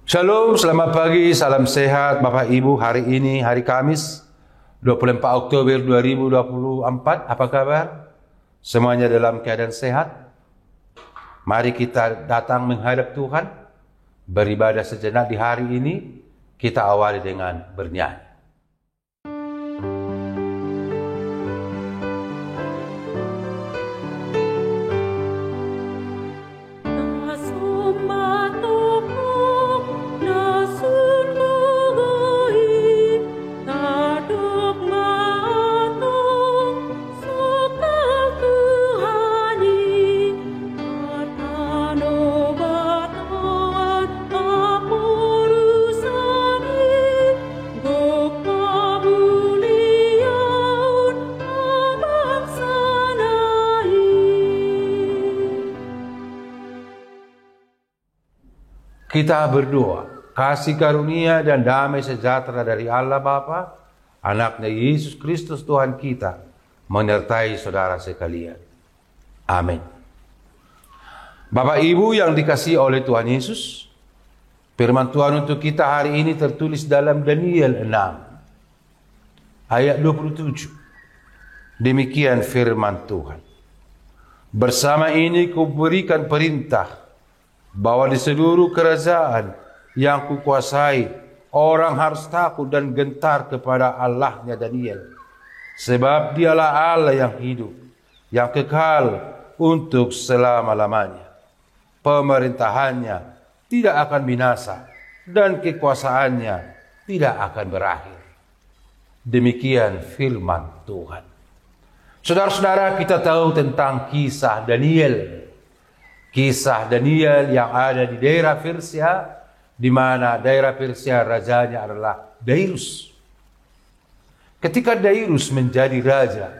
Shalom, selamat pagi, salam sehat Bapak Ibu. Hari ini hari Kamis 24 Oktober 2024. Apa kabar? Semuanya dalam keadaan sehat? Mari kita datang menghadap Tuhan, beribadah sejenak di hari ini. Kita awali dengan bernyanyi. Kita berdoa, kasih karunia dan damai sejahtera dari Allah Bapa, anaknya Yesus Kristus Tuhan kita, menyertai saudara sekalian. Amin. Bapak Ibu yang dikasihi oleh Tuhan Yesus, firman Tuhan untuk kita hari ini tertulis dalam Daniel 6, ayat 27. Demikian firman Tuhan. Bersama ini kuberikan perintah, bahwa di seluruh kerajaan yang kukuasai, orang harus takut dan gentar kepada Allahnya Daniel. Sebab dialah Allah yang hidup, yang kekal untuk selama-lamanya. Pemerintahannya tidak akan binasa, dan kekuasaannya tidak akan berakhir. Demikian firman Tuhan. Saudara-saudara, kita tahu tentang kisah Daniel. Kisah Daniel yang ada di daerah Persia, di mana daerah Persia rajanya adalah Dairus. Ketika Dairus menjadi raja,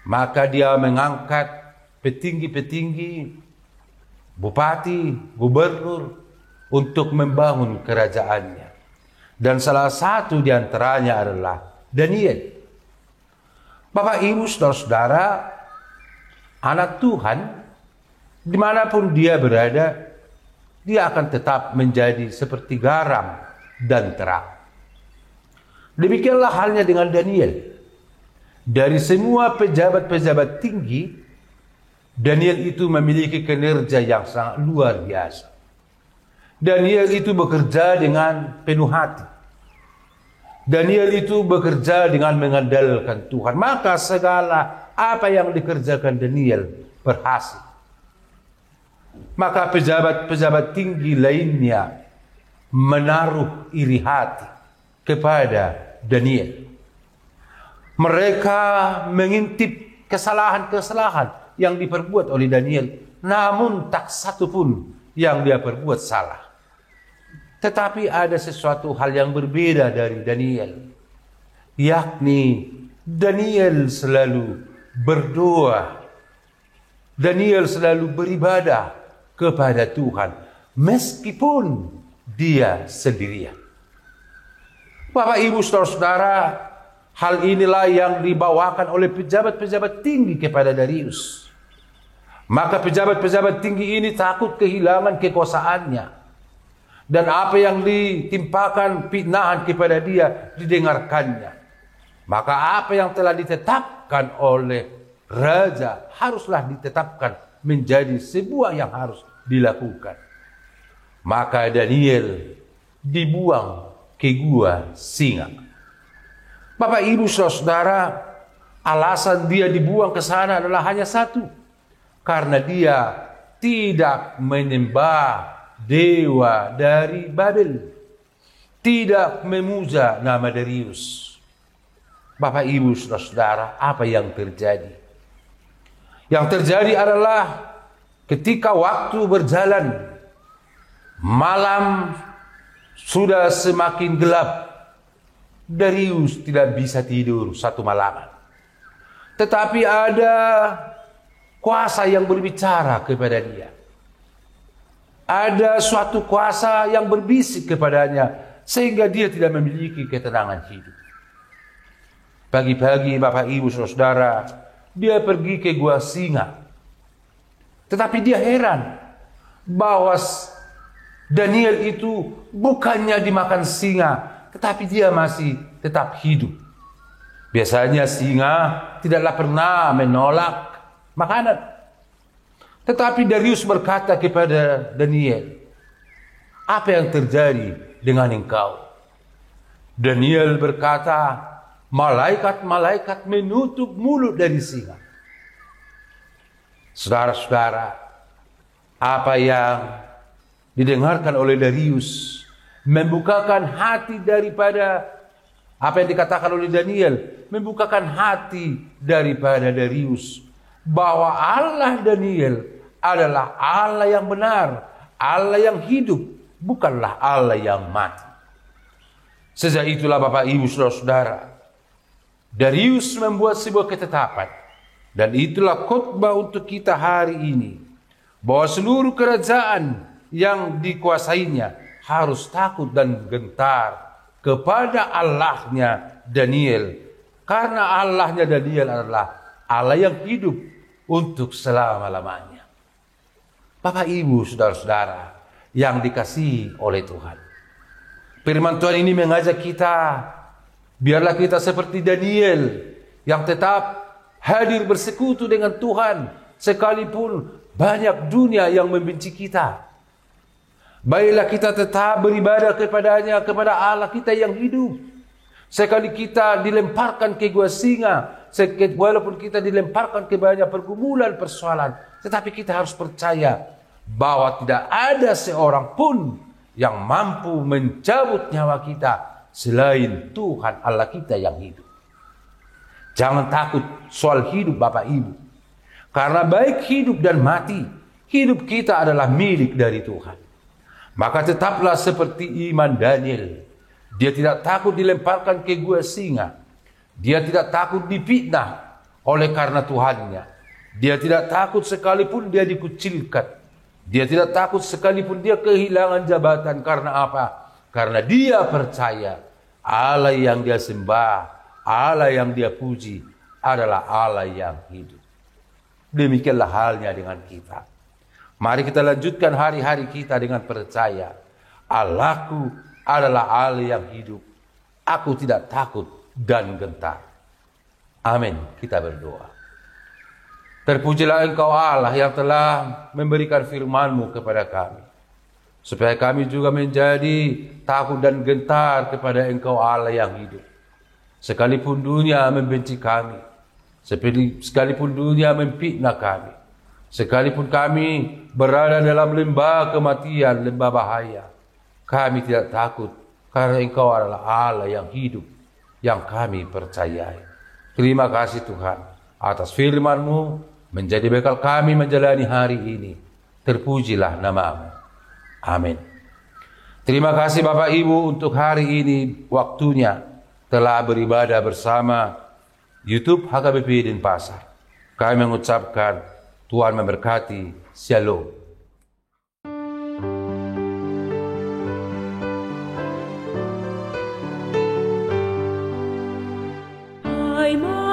maka dia mengangkat petinggi-petinggi, bupati, gubernur untuk membangun kerajaannya. Dan salah satu di antaranya adalah Daniel. Bapak, Ibu, saudara-saudara, anak Tuhan, dimanapun dia berada, dia akan tetap menjadi seperti garam dan terang. Demikianlah halnya dengan Daniel. Dari semua pejabat-pejabat tinggi, Daniel itu memiliki kinerja yang sangat luar biasa. Daniel itu bekerja dengan penuh hati. Daniel itu bekerja dengan mengandalkan Tuhan. Maka segala apa yang dikerjakan Daniel berhasil. Maka pejabat-pejabat tinggi lainnya menaruh iri hati kepada Daniel. Mereka mengintip kesalahan-kesalahan yang diperbuat oleh Daniel, namun tak satu pun yang dia perbuat salah. Tetapi ada sesuatu hal yang berbeda dari Daniel, yakni Daniel selalu berdoa, Daniel selalu beribadah kepada Tuhan, meskipun dia sendirian. Bapak, Ibu, saudara-saudara, hal inilah yang dibawakan oleh pejabat-pejabat tinggi kepada Darius. Maka pejabat-pejabat tinggi ini takut kehilangan kekuasaannya. Dan apa yang ditimpakan fitnahan kepada dia didengarkannya. Maka apa yang telah ditetapkan oleh raja haruslah ditetapkan menjadi sebuah yang harus dilakukan. Maka Daniel dibuang ke gua singa. Bapak, Ibu, saudara, alasan dia dibuang ke sana adalah hanya satu. Karena dia tidak menyembah dewa dari Babel. Tidak memuja nama Darius. Bapak, Ibu, saudara, apa yang terjadi? Yang terjadi adalah ketika waktu berjalan, malam sudah semakin gelap, Darius tidak bisa tidur satu malam. Tetapi ada kuasa yang berbicara kepada dia. Ada suatu kuasa yang berbisik kepadanya, sehingga dia tidak memiliki ketenangan hidup. Pagi-pagi, Bapak, Ibu, saudara, dia pergi ke gua singa. Tetapi dia heran bahwa Daniel itu bukannya dimakan singa, tetapi dia masih tetap hidup. Biasanya singa tidaklah pernah menolak makanan. Tetapi Darius berkata kepada Daniel, apa yang terjadi dengan engkau? Daniel berkata, malaikat-malaikat menutup mulut dari singa. Saudara-saudara, apa yang didengarkan oleh Darius membukakan hati daripada apa yang dikatakan oleh Daniel, membukakan hati daripada Darius bahwa Allah Daniel adalah Allah yang benar, Allah yang hidup, bukanlah Allah yang mati. Sejak itulah Bapak Ibu Saudara-saudara, Darius membuat sebuah ketetapan, dan itulah khotbah untuk kita hari ini, bahwa seluruh kerajaan yang dikuasainya harus takut dan gentar kepada Allahnya Daniel, karena Allahnya Daniel adalah Allah yang hidup untuk selama-lamanya. Bapak Ibu Saudara-saudara yang dikasihi oleh Tuhan, firman Tuhan ini mengajak kita, biarlah kita seperti Daniel yang tetap hadir bersekutu dengan Tuhan sekalipun banyak dunia yang membenci kita. Baiklah kita tetap beribadah kepadanya, kepada Allah kita yang hidup. Sekali kita dilemparkan ke gua singa, walaupun kita dilemparkan ke banyak pergumulan, persoalan, tetapi kita harus percaya bahwa tidak ada seorang pun yang mampu mencabut nyawa kita selain Tuhan Allah kita yang hidup. Jangan takut soal hidup Bapak Ibu, karena baik hidup dan mati, hidup kita adalah milik dari Tuhan. Maka tetaplah seperti iman Daniel. Dia tidak takut dilemparkan ke gua singa. Dia tidak takut difitnah oleh karena Tuhannya. Dia tidak takut sekalipun dia dikucilkan. Dia tidak takut sekalipun dia kehilangan jabatan. Karena apa? Karena dia percaya Allah yang dia sembah, Allah yang dia puji adalah Allah yang hidup. Demikianlah halnya dengan kita. Mari kita lanjutkan hari-hari kita dengan percaya, Allahku adalah Allah yang hidup. Aku tidak takut dan gentar. Amin. Kita berdoa. Terpujilah Engkau Allah yang telah memberikan firman-Mu kepada kami, supaya kami juga menjadi takut dan gentar kepada Engkau Allah yang hidup. Sekalipun dunia membenci kami, sekalipun dunia memfitnah kami, sekalipun kami berada dalam lembah kematian, lembah bahaya, kami tidak takut, karena Engkau adalah Allah yang hidup, yang kami percayai. Terima kasih Tuhan atas firman-Mu, menjadi bekal kami menjalani hari ini. Terpujilah nama-Mu. Amin. Terima kasih Bapak Ibu untuk hari ini waktunya telah beribadah bersama YouTube HKBP Denpasar. Kami mengucapkan Tuhan memberkati. Shalom. I'm